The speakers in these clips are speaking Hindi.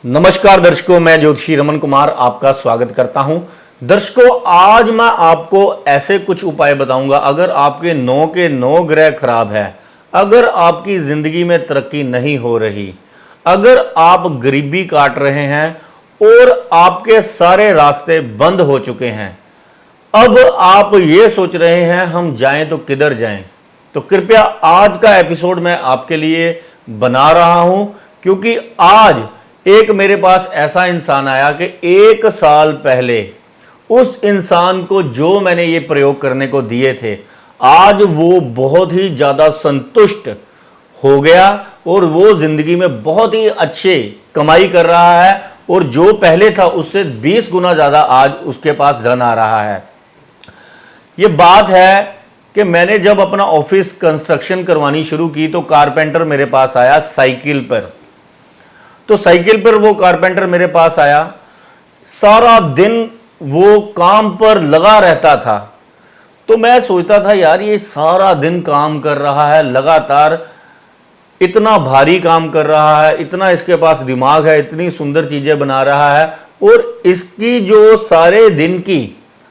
नमस्कार दर्शकों, मैं ज्योतिषी रमन कुमार आपका स्वागत करता हूं। दर्शकों, आज मैं आपको ऐसे कुछ उपाय बताऊंगा। अगर आपके 9 के 9 ग्रह खराब है, अगर आपकी जिंदगी में तरक्की नहीं हो रही, अगर आप गरीबी काट रहे हैं और आपके सारे रास्ते बंद हो चुके हैं, अब आप ये सोच रहे हैं हम जाएं तो किधर जाएं, तो कृपया आज का एपिसोड मैं आपके लिए बना रहा हूं, क्योंकि आज एक मेरे पास ऐसा इंसान आया कि 1 साल पहले उस इंसान को जो मैंने ये प्रयोग करने को दिए थे, आज वो बहुत ही ज्यादा संतुष्ट हो गया और वो जिंदगी में बहुत ही अच्छे कमाई कर रहा है और जो पहले था उससे 20 गुना ज्यादा आज उसके पास धन आ रहा है। ये बात है कि मैंने जब अपना ऑफिस कंस्ट्रक्शन करवानी शुरू की तो कारपेंटर मेरे पास आया साइकिल पर। तो साइकिल पर वो कारपेंटर मेरे पास आया, सारा दिन वो काम पर लगा रहता था। तो मैं सोचता था यार ये सारा दिन काम कर रहा है, लगातार इतना भारी काम कर रहा है, इतना इसके पास दिमाग है, इतनी सुंदर चीजें बना रहा है और इसकी जो सारे दिन की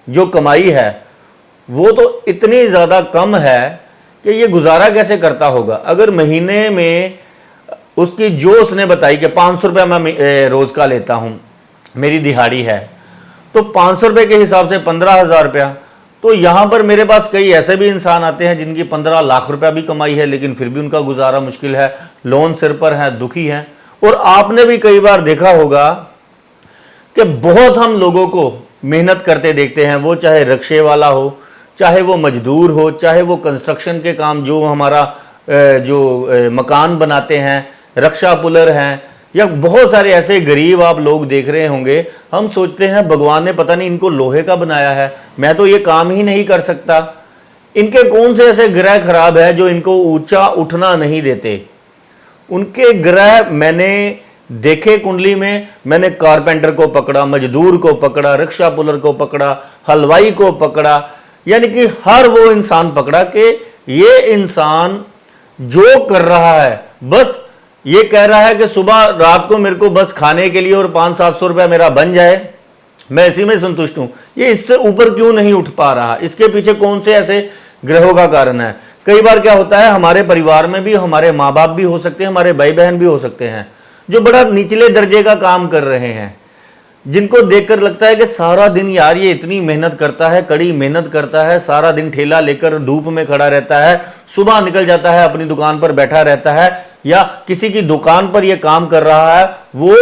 जो कमाई है वो तो इतनी ज्यादा कम है कि ये गुजारा कैसे करता होगा। अगर महीने में उसकी जो उसने बताई कि 500 रुपया मैं रोज का लेता हूं, मेरी दिहाड़ी है, तो 500 रुपये के हिसाब से 15,000 रुपया। तो यहां पर मेरे पास कई ऐसे भी इंसान आते हैं जिनकी 15 लाख रुपया भी कमाई है, लेकिन फिर भी उनका गुजारा मुश्किल है, लोन सिर पर है, दुखी है। और आपने भी कई बार देखा होगा कि बहुत हम लोगों को मेहनत करते देखते हैं, वो चाहे रिक्शे वाला हो, चाहे वो मजदूर हो, चाहे वो कंस्ट्रक्शन के काम जो हमारा मकान बनाते हैं, रक्षा पुलर हैं, या बहुत सारे ऐसे गरीब आप लोग देख रहे होंगे। हम सोचते हैं भगवान ने पता नहीं इनको लोहे का बनाया है, मैं तो ये काम ही नहीं कर सकता। इनके कौन से ऐसे ग्रह खराब है जो इनको ऊंचा उठना नहीं देते। उनके ग्रह मैंने देखे कुंडली में, मैंने कारपेंटर को पकड़ा, मजदूर को पकड़ा, रिक्शा पुलर को पकड़ा, हलवाई को पकड़ा, यानी कि हर वो इंसान पकड़ा कि ये इंसान जो कर रहा है, बस ये कह रहा है कि सुबह रात को मेरे को बस खाने के लिए और 500-700 रुपया मेरा बन जाए, मैं इसी में संतुष्ट हूं। ये इससे ऊपर क्यों नहीं उठ पा रहा, इसके पीछे कौन से ऐसे ग्रहों का कारण है। कई बार क्या होता है, हमारे परिवार में भी हमारे माँ बाप भी हो सकते हैं, हमारे भाई बहन भी हो सकते हैं जो बड़ा निचले दर्जे का काम कर रहे हैं, जिनको देखकर लगता है कि सारा दिन यार ये इतनी मेहनत करता है, कड़ी मेहनत करता है, सारा दिन ठेला लेकर धूप में खड़ा रहता है, सुबह निकल जाता है, अपनी दुकान पर बैठा रहता है या किसी की दुकान पर ये काम कर रहा है। वो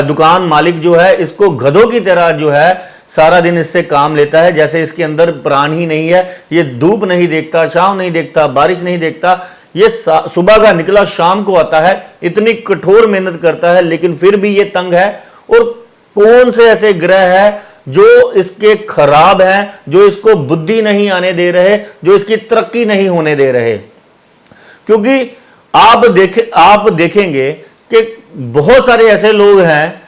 दुकान मालिक जो है इसको गधों की तरह जो है सारा दिन इससे काम लेता है, जैसे इसके अंदर प्राण ही नहीं है। ये धूप नहीं देखता, छांव नहीं देखता, बारिश नहीं देखता, ये सुबह का निकला शाम को आता है, इतनी कठोर मेहनत करता है, लेकिन फिर भी ये तंग है। और कौन से ऐसे ग्रह है जो इसके खराब हैं, जो इसको बुद्धि नहीं आने दे रहे, जो इसकी तरक्की नहीं होने दे रहे। क्योंकि आप देखेंगे कि बहुत सारे ऐसे लोग हैं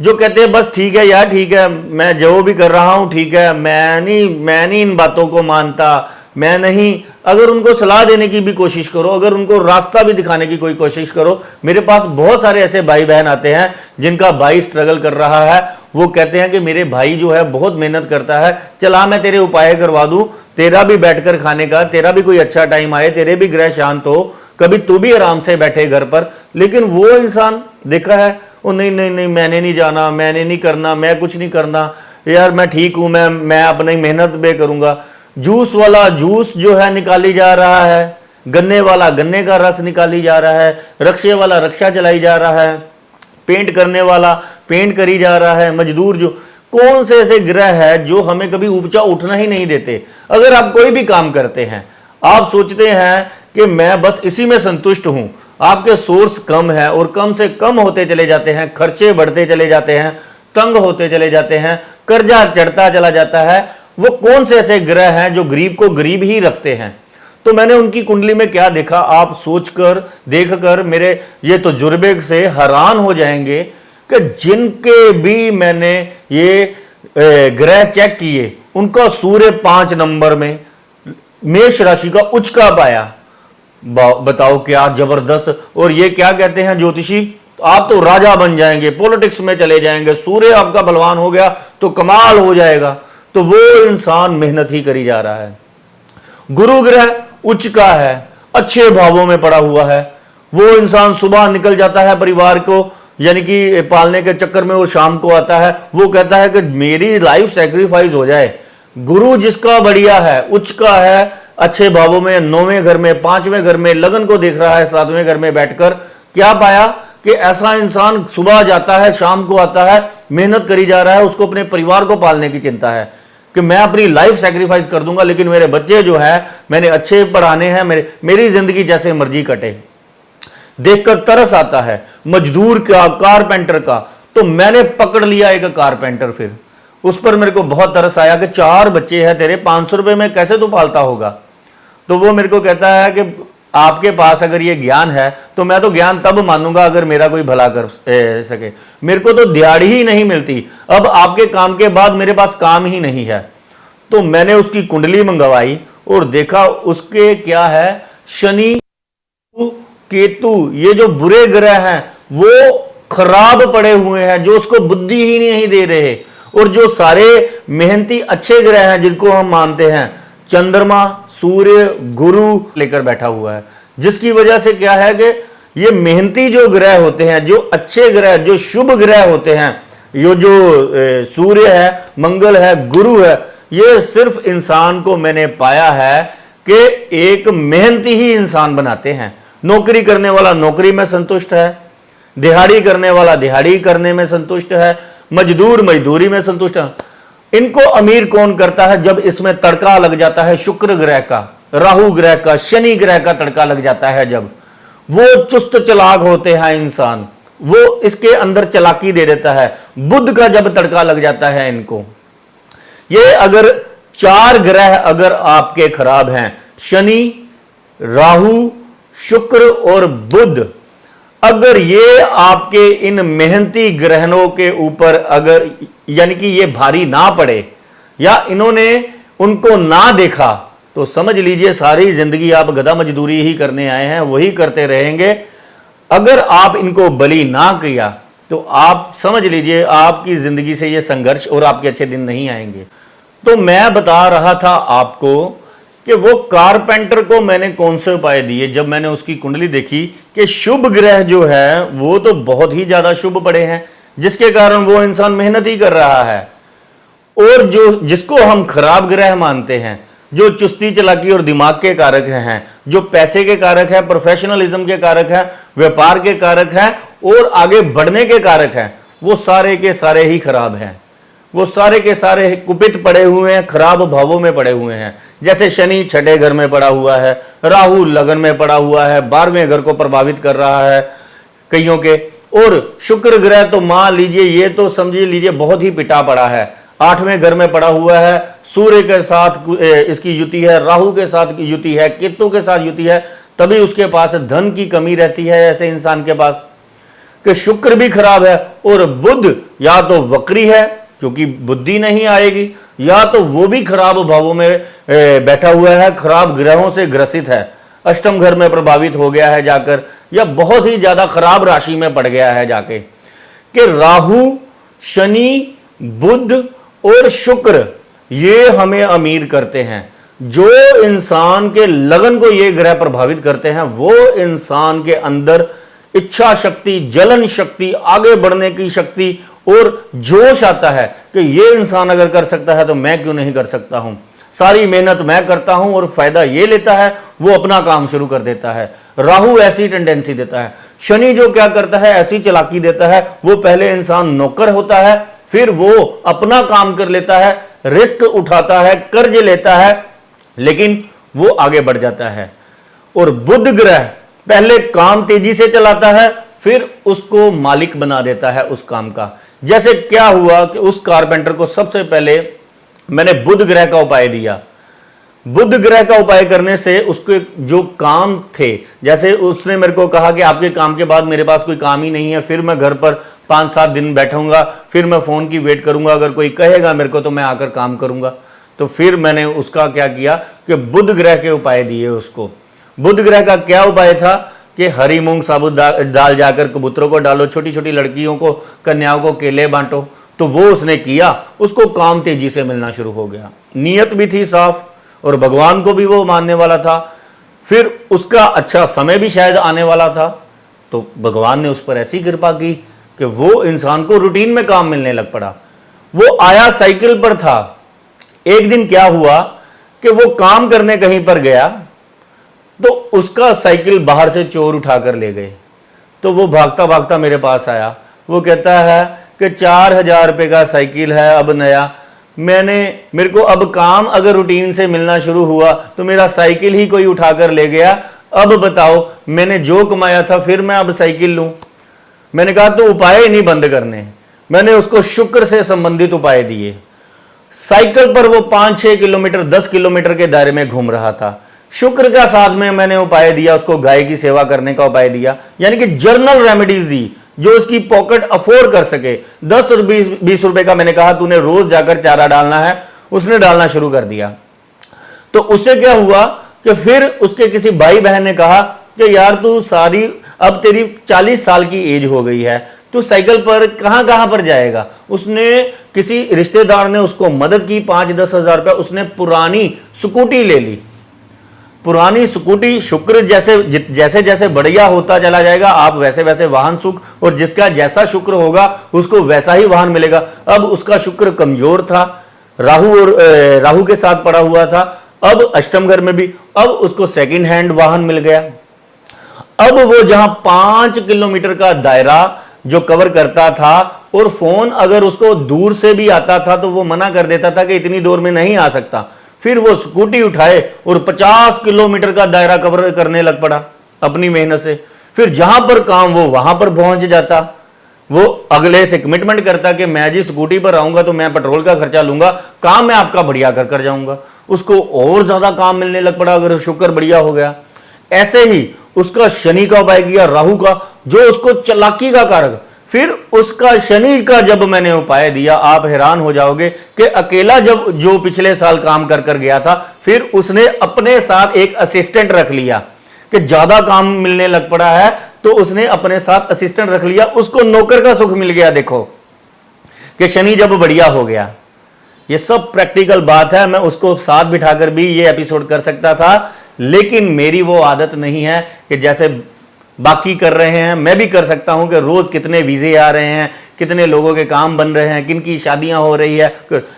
जो कहते हैं बस ठीक है यार, ठीक है, मैं जो भी कर रहा हूं ठीक है, मैं नहीं इन बातों को मानता, मैं नहीं। अगर उनको सलाह देने की भी कोशिश करो, अगर उनको रास्ता भी दिखाने की कोई कोशिश करो, मेरे पास बहुत सारे ऐसे भाई बहन आते हैं जिनका भाई स्ट्रगल कर रहा है, वो कहते हैं कि मेरे भाई जो है बहुत मेहनत करता है, चला मैं तेरे उपाय करवा दूं, तेरा भी बैठकर खाने का, तेरा भी कोई अच्छा टाइम आए, तेरे भी ग्रह शांत हो, कभी तू भी आराम से बैठे घर पर। लेकिन वो इंसान देखा है, वो नहीं, मैंने नहीं जाना, मैंने नहीं करना, मैं कुछ नहीं करना यार, मैं ठीक हूं, मैं अपनी मेहनत पे करूंगा। जूस वाला जूस जो है निकाली जा रहा है, गन्ने वाला गन्ने का रस निकाली जा रहा है, रक्शे वाला रक्षा चलाई जा रहा है, पेंट करने वाला पेंट करी जा रहा है, मजदूर जो, कौन से ऐसे ग्रह है जो हमें कभी ऊंचा उठना ही नहीं देते। अगर आप कोई भी काम करते हैं, आप सोचते हैं कि मैं बस इसी में संतुष्ट हूं, आपके सोर्स कम है और कम से कम होते चले जाते हैं, खर्चे बढ़ते चले जाते हैं, तंग होते चले जाते हैं, कर्जा चढ़ता चला जाता है। वो कौन से ऐसे ग्रह हैं जो गरीब को गरीब ही रखते हैं। तो मैंने उनकी कुंडली में क्या देखा, आप सोचकर देखकर मेरे ये तजुर्बे से हैरान हो जाएंगे कि जिनके भी मैंने ये ग्रह चेक किए, उनका सूर्य 5 नंबर में मेष राशि का उच्च का पाया। बताओ क्या जबरदस्त। और ये क्या कहते हैं ज्योतिषी, तो आप तो राजा बन जाएंगे, पॉलिटिक्स में चले जाएंगे, सूर्य आपका बलवान हो गया तो कमाल हो जाएगा। तो वो इंसान मेहनत ही करी जा रहा है। गुरु ग्रह उच्च का है, अच्छे भावों में पड़ा हुआ है, वो इंसान सुबह निकल जाता है परिवार को यानी कि पालने के चक्कर में, और शाम को आता है, वो कहता है कि मेरी लाइफ सैक्रिफाइस हो जाए। गुरु जिसका बढ़िया है, उच्च का है, अच्छे भावों में, 9वें घर में, 5वें घर में, लगन को देख रहा है, 7वें घर में बैठकर क्या पाया कि ऐसा इंसान सुबह जाता है, शाम को आता है, मेहनत करी जा रहा है, उसको अपने परिवार को पालने की चिंता है कि मैं अपनी लाइफ सैक्रिफाइस कर दूंगा, लेकिन मेरे बच्चे जो है मैंने अच्छे पढ़ाने हैं, मेरी जिंदगी जैसे मर्जी कटे। देखकर तरस आता है मजदूर का, कारपेंटर का। तो मैंने पकड़ लिया एक कारपेंटर, फिर उस पर मेरे को बहुत तरस आया कि 4 बच्चे हैं तेरे, 500 रुपए में कैसे तू पालता होगा। तो वो मेरे को कहता है कि आपके पास अगर ये ज्ञान है तो मैं तो ज्ञान तब मानूंगा अगर मेरा कोई भला कर सके। मेरे को तो दिहाड़ी ही नहीं मिलती, अब आपके काम के बाद मेरे पास काम ही नहीं है। तो मैंने उसकी कुंडली मंगवाई और देखा उसके क्या है, शनि केतु, ये जो बुरे ग्रह हैं वो खराब पड़े हुए हैं, जो उसको बुद्धि ही नहीं दे रहे। और जो सारे मेहनती अच्छे ग्रह हैं जिनको हम मानते हैं, चंद्रमा, सूर्य, गुरु लेकर बैठा हुआ है, जिसकी वजह से क्या है कि ये मेहनती जो ग्रह होते हैं, जो अच्छे ग्रह, जो शुभ ग्रह होते हैं, ये जो सूर्य है, मंगल है, गुरु है, ये सिर्फ इंसान को मैंने पाया है कि एक मेहनती ही इंसान बनाते हैं। नौकरी करने वाला नौकरी में संतुष्ट है, दिहाड़ी करने वाला दिहाड़ी करने में संतुष्ट है, मजदूर मजदूरी में संतुष्ट है। इनको अमीर कौन करता है? जब इसमें तड़का लग जाता है शुक्र ग्रह का, राहु ग्रह का, शनि ग्रह का तड़का लग जाता है, जब वो चुस्त चालाक होते हैं इंसान, वो इसके अंदर चालाकी दे देता है। बुध का जब तड़का लग जाता है इनको, ये अगर 4 ग्रह अगर आपके खराब हैं, शनि, राहु, शुक्र और बुध, अगर ये आपके इन मेहनती ग्रहणों के ऊपर अगर यानी कि ये भारी ना पड़े या इन्होंने उनको ना देखा, तो समझ लीजिए सारी जिंदगी आप गधा मजदूरी ही करने आए हैं, वही करते रहेंगे। अगर आप इनको बलि ना किया तो आप समझ लीजिए आपकी जिंदगी से ये संघर्ष और आपके अच्छे दिन नहीं आएंगे। तो मैं बता रहा था आपको कि वो कारपेंटर को मैंने कौन से उपाय दिए। जब मैंने उसकी कुंडली देखी कि शुभ ग्रह जो है वो तो बहुत ही ज्यादा शुभ पड़े हैं, जिसके कारण वो इंसान मेहनत ही कर रहा है। और जो जिसको हम खराब ग्रह मानते हैं, जो चुस्ती चालाकी और दिमाग के कारक हैं, जो पैसे के कारक है, प्रोफेशनलिज्म के कारक है, व्यापार के कारक है और आगे बढ़ने के कारक है, वो सारे के सारे ही खराब हैं। वो सारे के सारे कुपित पड़े हुए हैं, खराब भावों में पड़े हुए हैं। जैसे शनि 6ठे घर में पड़ा हुआ है, राहु लगन में पड़ा हुआ है, 12वें घर को प्रभावित कर रहा है कईयों के, और शुक्र ग्रह तो मान लीजिए, ये तो समझिए लीजिए बहुत ही पिटा पड़ा है, 8वें घर में पड़ा हुआ है। सूर्य के साथ इसकी युति है, राहु के साथ युति है, केतु के साथ युति है, तभी उसके पास धन की कमी रहती है ऐसे इंसान के पास। कि शुक्र भी खराब है और बुध या तो वक्री है क्योंकि बुद्धि नहीं आएगी, या तो वो भी खराब भावों में बैठा हुआ है, खराब ग्रहों से ग्रसित है, अष्टम घर में प्रभावित हो गया है जाकर, या बहुत ही ज्यादा खराब राशि में पड़ गया है जाके। कि राहु, शनि, बुध और शुक्र ये हमें अमीर करते हैं। जो इंसान के लगन को ये ग्रह प्रभावित करते हैं, वो इंसान के अंदर इच्छा शक्ति, जलन शक्ति, आगे बढ़ने की शक्ति और जोश आता है कि ये इंसान अगर कर सकता है तो मैं क्यों नहीं कर सकता हूं। सारी मेहनत मैं करता हूं और फायदा ये लेता है, वो अपना काम शुरू कर देता है। राहु ऐसी टेंडेंसी देता है। शनि जो क्या करता है, ऐसी चालाकी देता है, वो पहले इंसान नौकर होता है, फिर वो अपना काम कर लेता है, रिस्क उठाता है, कर्ज लेता है, लेकिन वो आगे बढ़ जाता है। और बुध ग्रह पहले काम तेजी से चलाता है, फिर उसको मालिक बना देता है उस काम का। जैसे क्या हुआ कि उस कारपेंटर को सबसे पहले मैंने बुध ग्रह का उपाय दिया। बुध ग्रह का उपाय करने से उसके जो काम थे, जैसे उसने मेरे को कहा कि आपके काम के बाद मेरे पास कोई काम ही नहीं है, फिर मैं घर पर 5-7 दिन बैठूंगा, फिर मैं फोन की वेट करूंगा, अगर कोई कहेगा मेरे को तो मैं आकर काम करूंगा। तो फिर मैंने उसका क्या किया कि बुध ग्रह के उपाय दिए उसको। बुध ग्रह का क्या उपाय था? कि हरी मूंग साबुत दाल जाकर कबूतरों को डालो, छोटी छोटी लड़कियों को, कन्याओं को केले बांटो। तो वो उसने किया, उसको काम तेजी से मिलना शुरू हो गया। नीयत भी थी साफ और भगवान को भी वो मानने वाला था। फिर उसका अच्छा समय भी शायद आने वाला था, तो भगवान ने उस पर ऐसी कृपा की कि वो इंसान को रूटीन में काम मिलने लग पड़ा। वो आया साइकिल पर था। एक दिन क्या हुआ कि वो काम करने कहीं पर गया तो उसका साइकिल बाहर से चोर उठाकर ले गए। तो वो भागता भागता मेरे पास आया। वो कहता है कि 4,000 रुपये का साइकिल है अब नया, मेरे को अब काम अगर रूटीन से मिलना शुरू हुआ तो मेरा साइकिल ही कोई उठाकर ले गया। अब बताओ, मैंने जो कमाया था फिर मैं अब साइकिल लूं? मैंने कहा तो उपाय ही नहीं बंद करने। मैंने उसको शुक्र से संबंधित उपाय दिए। साइकिल पर वो 5-6 किलोमीटर 10 किलोमीटर के दायरे में घूम रहा था। शुक्र का साथ में मैंने उपाय दिया, उसको गाय की सेवा करने का उपाय दिया, यानी कि जर्नल रेमेडीज दी जो उसकी पॉकेट अफोर्ड कर सके। 10 और 20 रुपए का मैंने कहा तूने रोज जाकर चारा डालना है। उसने डालना शुरू कर दिया। तो उससे क्या हुआ कि फिर उसके किसी भाई बहन ने कहा कि यार तू सारी, अब तेरी 40 साल की एज हो गई है, तू साइकिल पर कहां कहां पर जाएगा। उसने किसी रिश्तेदार ने उसको मदद की, 5-10 हजार रुपया उसने पुरानी स्कूटी ले ली। पुरानी स्कूटी, शुक्र जैसे जैसे बढ़िया होता चला जाएगा, आप वैसे वैसे वाहन सुख, और जिसका जैसा शुक्र होगा उसको वैसा ही वाहन मिलेगा। अब उसका शुक्र कमजोर था, राहु के साथ पड़ा हुआ था, अब अष्टम घर में भी। अब उसको सेकंड हैंड वाहन मिल गया। अब वो जहां 5 किलोमीटर का दायरा जो कवर करता था, और फोन अगर उसको दूर से भी आता था तो वो मना कर देता था कि इतनी दूर में नहीं आ सकता। फिर वो स्कूटी उठाए और 50 किलोमीटर का दायरा कवर करने लग पड़ा अपनी मेहनत से। फिर जहां पर काम वो वहां पर पहुंच जाता। वो अगले से कमिटमेंट करता कि मैं जी स्कूटी पर आऊंगा तो मैं पेट्रोल का खर्चा लूंगा, काम मैं आपका बढ़िया कर कर जाऊंगा। उसको और ज्यादा काम मिलने लग पड़ा अगर शुक्र बढ़िया हो गया। ऐसे ही उसका शनि का उपाय किया, राहु का, जो उसको चालाकी का कारक। फिर उसका शनि का जब मैंने उपाय दिया, आप हैरान हो जाओगे कि अकेला जो पिछले साल काम कर कर गया था, फिर उसने अपने साथ एक असिस्टेंट रख लिया कि ज्यादा काम मिलने लग पड़ा है, तो उसने अपने साथ असिस्टेंट रख लिया। उसको नौकर का सुख मिल गया। देखो कि शनि जब बढ़िया हो गया। ये सब प्रैक्टिकल बात है, मैं उसको साथ बिठाकर भी ये एपिसोड कर सकता था, लेकिन मेरी वो आदत नहीं है कि जैसे बाकी कर रहे हैं मैं भी कर सकता हूं कि रोज कितने वीजे आ रहे हैं, कितने लोगों के काम बन रहे हैं, किन की शादियां हो रही है।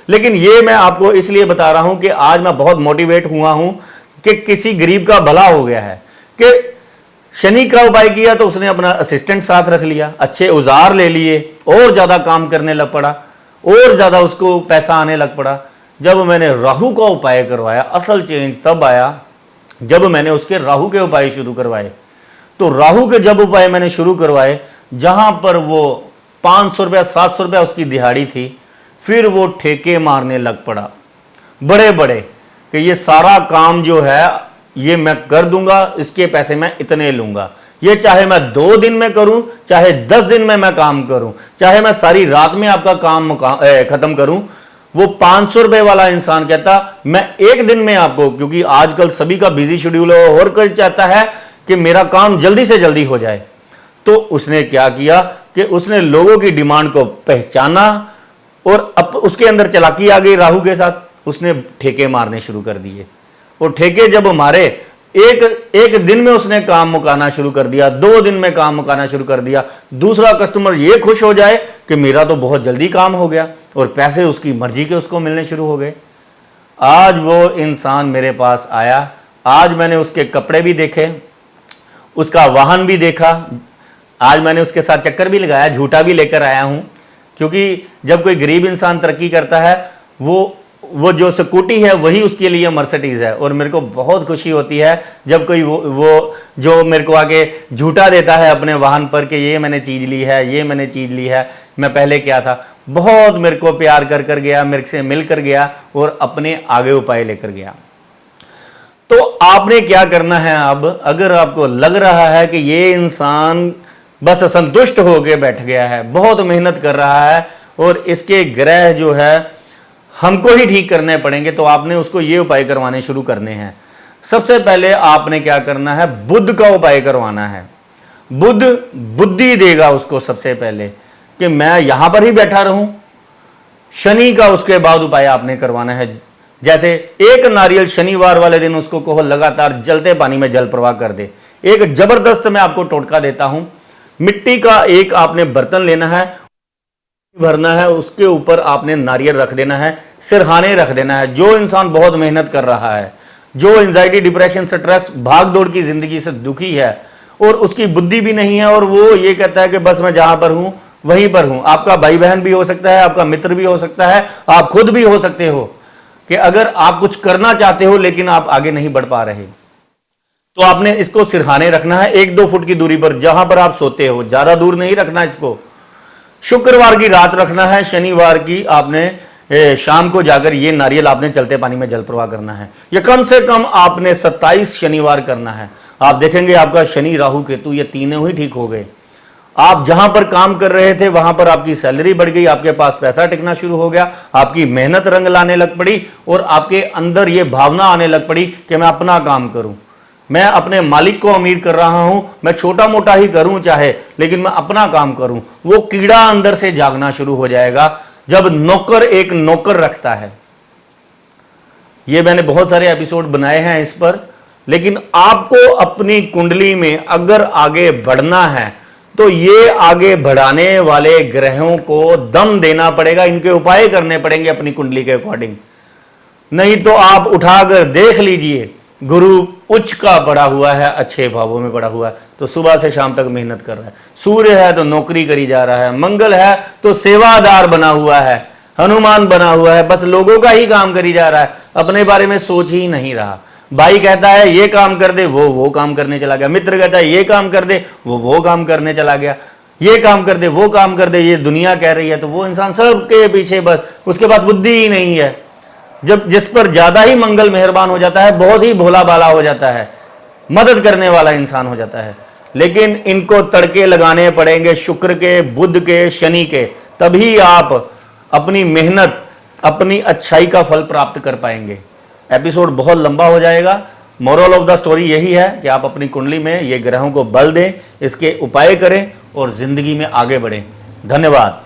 लेकिन ये मैं आपको इसलिए बता रहा हूं कि आज मैं बहुत मोटिवेट हुआ हूं कि किसी गरीब का भला हो गया है कि शनि का उपाय किया तो उसने अपना असिस्टेंट साथ रख लिया, अच्छे औजार ले लिए, और ज्यादा काम करने लग पड़ा, और ज्यादा उसको पैसा आने लग पड़ा। जब मैंने राहु का उपाय करवाया, असल चेंज तब आया जब मैंने उसके राहु के उपाय शुरू करवाए। तो राहु के जब उपाय मैंने शुरू करवाए, जहां पर वो 500 रुपया 700 रुपया उसकी दिहाड़ी थी, फिर वो ठेके मारने लग पड़ा बड़े बड़े कि ये सारा काम जो है ये मैं कर दूंगा, इसके पैसे मैं इतने लूंगा। ये चाहे मैं 2 दिन में करूं, चाहे 10 दिन में मैं काम करूं, चाहे मैं सारी रात में आपका काम खत्म करूं। वो 500 रुपए वाला इंसान कहता मैं 1 दिन में आपको, क्योंकि आजकल सभी का बिजी शेड्यूल है और कोई चाहता है कि मेरा काम जल्दी से जल्दी हो जाए। तो उसने क्या किया कि उसने लोगों की डिमांड को पहचाना, और अब उसके अंदर चालाकी आ गई राहु के साथ। उसने ठेके मारने शुरू कर दिए, और ठेके जब मारे, एक दिन में उसने काम मुकाना शुरू कर दिया, 2 दिन में काम मुकाना शुरू कर दिया। दूसरा कस्टमर ये खुश हो जाए कि मेरा तो बहुत जल्दी काम हो गया, और पैसे उसकी मर्जी के उसको मिलने शुरू हो गए। आज वो इंसान मेरे पास आया, आज मैंने उसके कपड़े भी देखे, उसका वाहन भी देखा, आज मैंने उसके साथ चक्कर भी लगाया, झूठा भी लेकर आया हूं। क्योंकि जब कोई गरीब इंसान तरक्की करता है, वो जो स्कूटी है वही उसके लिए मर्सिडीज है। और मेरे को बहुत खुशी होती है जब कोई वो जो मेरे को आगे झूठा देता है अपने वाहन पर कि ये मैंने चीज ली है, ये मैंने चीज ली है, मैं पहले क्या था। बहुत मेरे को प्यार कर कर गया, मेरे से मिल कर गया, और अपने आगे उपाय लेकर गया। तो आपने क्या करना है अब, अगर आपको लग रहा है कि ये इंसान बस संतुष्ट होकर बैठ गया है, बहुत मेहनत कर रहा है, और इसके ग्रह जो है हमको ही ठीक करने पड़ेंगे, तो आपने उसको ये उपाय करवाने शुरू करने हैं। सबसे पहले आपने क्या करना है, बुध का उपाय करवाना है। बुध बुद्धि देगा उसको सबसे पहले कि मैं यहां पर ही बैठा रहूं। शनि का उसके बाद उपाय आपने करवाना है, जैसे एक नारियल शनिवार वाले दिन उसको कहो लगातार जलते पानी में जल प्रवाह कर दे। एक जबरदस्त मैं आपको टोटका देता हूं, मिट्टी का एक आपने बर्तन लेना है, भरना है, उसके ऊपर आपने नारियल रख देना है, सिरहाने रख देना है। जो इंसान बहुत मेहनत कर रहा है, जो एंजाइटी, डिप्रेशन, स्ट्रेस, भाग दौड़ की जिंदगी से दुखी है और उसकी बुद्धि भी नहीं है और वो ये कहता है कि बस मैं जहां पर हूं वहीं पर हूं। आपका भाई बहन भी हो सकता है, आपका मित्र भी हो सकता है, आप खुद भी हो सकते हो कि अगर आप कुछ करना चाहते हो लेकिन आप आगे नहीं बढ़ पा रहे, तो आपने इसको सिरहाने रखना है 1-2 फुट की दूरी पर, जहां पर आप सोते हो, ज्यादा दूर नहीं रखना इसको। शुक्रवार की रात रखना है, शनिवार की आपने शाम को जाकर ये नारियल आपने चलते पानी में जल प्रवाह करना है। ये कम से कम आपने 27 शनिवार करना है। आप देखेंगे आपका शनि, राहु, केतु ये तीनों ही ठीक हो गए। आप जहां पर काम कर रहे थे वहां पर आपकी सैलरी बढ़ गई, आपके पास पैसा टिकना शुरू हो गया, आपकी मेहनत रंग लाने लग पड़ी और आपके अंदर यह भावना आने लग पड़ी कि मैं अपना काम करूं, मैं अपने मालिक को अमीर कर रहा हूं, मैं छोटा मोटा ही करूं चाहे, लेकिन मैं अपना काम करूं। वो कीड़ा अंदर से जागना शुरू हो जाएगा जब नौकर एक नौकर रखता है। ये मैंने बहुत सारे एपिसोड बनाए हैं इस पर, लेकिन आपको अपनी कुंडली में अगर आगे बढ़ना है तो ये आगे बढ़ाने वाले ग्रहों को दम देना पड़ेगा, इनके उपाय करने पड़ेंगे अपनी कुंडली के अकॉर्डिंग। नहीं तो आप उठाकर देख लीजिए, गुरु उच्च का पड़ा हुआ है, अच्छे भावों में पड़ा हुआ है तो सुबह से शाम तक मेहनत कर रहा है, सूर्य है तो नौकरी करी जा रहा है, मंगल है तो सेवादार बना हुआ है, हनुमान बना हुआ है, बस लोगों का ही काम करी जा रहा है, अपने बारे में सोच ही नहीं रहा। भाई कहता है ये काम कर दे, वो काम करने चला गया। मित्र कहता है ये काम कर दे, वो काम करने चला गया। ये काम कर दे, वो काम कर दे, ये दुनिया कह रही है तो वो इंसान सबके पीछे, बस उसके पास बुद्धि ही नहीं है। जब जिस पर ज्यादा ही मंगल मेहरबान हो जाता है, बहुत ही भोला भाला हो जाता है, मदद करने वाला इंसान हो जाता है। लेकिन इनको तड़के लगाने पड़ेंगे शुक्र के, बुध के, शनि के, तभी आप अपनी मेहनत, अपनी अच्छाई का फल प्राप्त कर पाएंगे। एपिसोड बहुत लंबा हो जाएगा। मोरल ऑफ द स्टोरी यही है कि आप अपनी कुंडली में ये ग्रहों को बल दें, इसके उपाय करें और जिंदगी में आगे बढ़ें। धन्यवाद।